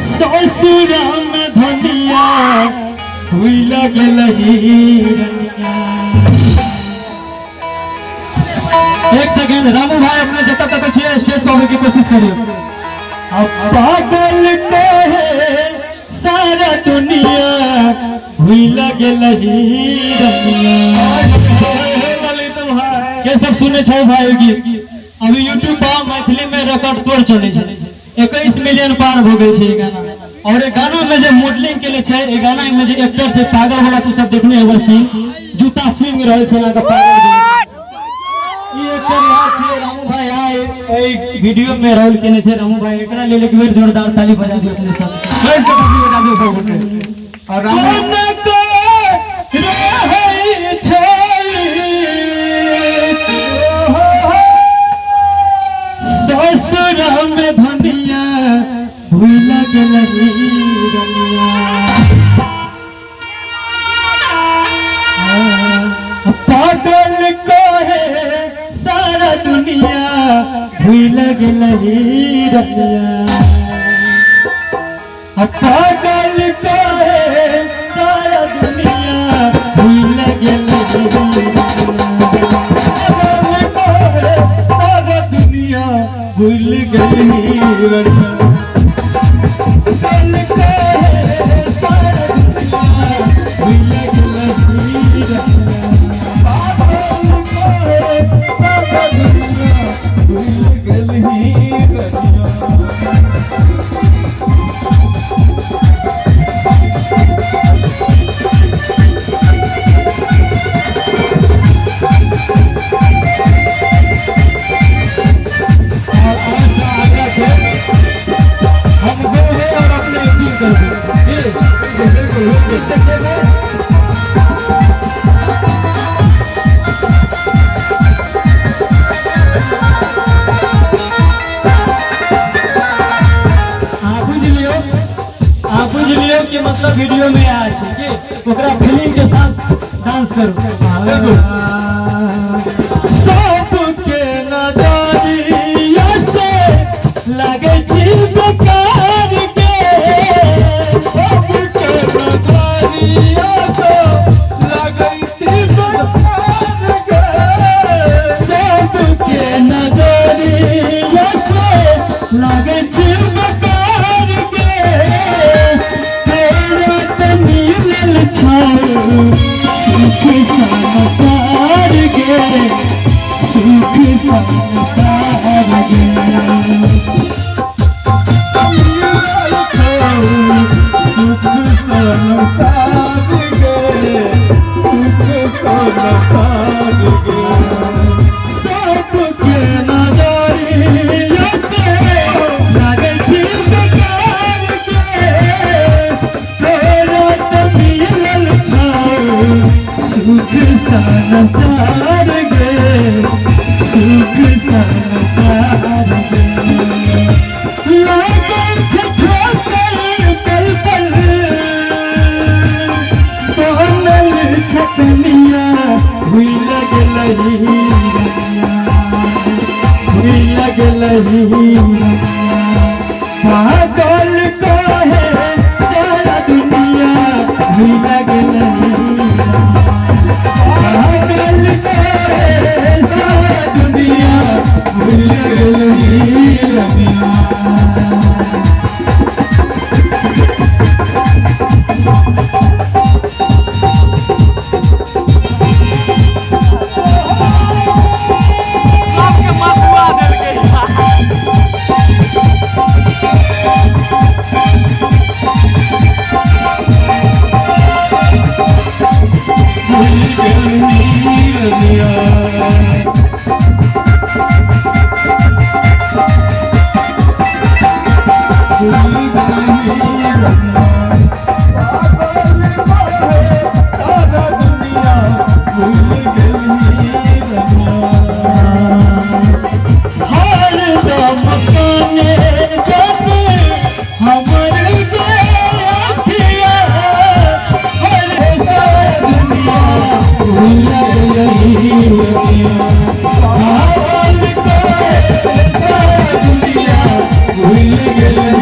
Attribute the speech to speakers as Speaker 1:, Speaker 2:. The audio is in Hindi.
Speaker 1: ससुरा में धनिया हुई लगे एक सेकेंड रामू भाई अपने जब तक अच्छे स्टेज पर आने की कोशिश करिए। पागल को है सारा दुनिया हुई लगे ये सब सुने छो भाई की अभी यूट्यूब पर मैथिली में रिकॉर्ड तोड़ चले 21 मिलियन पार हो गए छे गाना। और ये गाना में जो मॉडलिंग के लिए छे ये गाना में जो एक्टर छे पागल वाला तू सब देखने होगा सीन जूता स्विंग रहल छे ना का पागल ये एक्टर यहाँ छे रामू भाई आए एक वीडियो में रोल केने छे रामू भाई एकरा ले एक बेर जोरदार ताली बजा दियो अपने साथ फ्रेंड्स के ताली बजा दियो सब और रामू ससुरा में धनिया हुई लगे पागल को है सारा दुनिया हुई लगे पागल को है सारा दुनिया हुई लगे भूल गई मतलब वीडियो में आए ओकरा फीलिंग के साथ डांस करो सबके नजरिया से लगे छी बेकार के सबके नजरिया से लगे छी बेकार के सबके नजरिया से लगे छी बेकार के सुख संसार गे सुख संसार गे सबके नजरिया से लगे छी बेकार के सुख संसार गे सुख संसार गे लागल छठोकर पल पल बनल छठनिया हुई लगल पागल को है सारा दुनिया हुई लगल Yeah.
Speaker 2: भूल गेल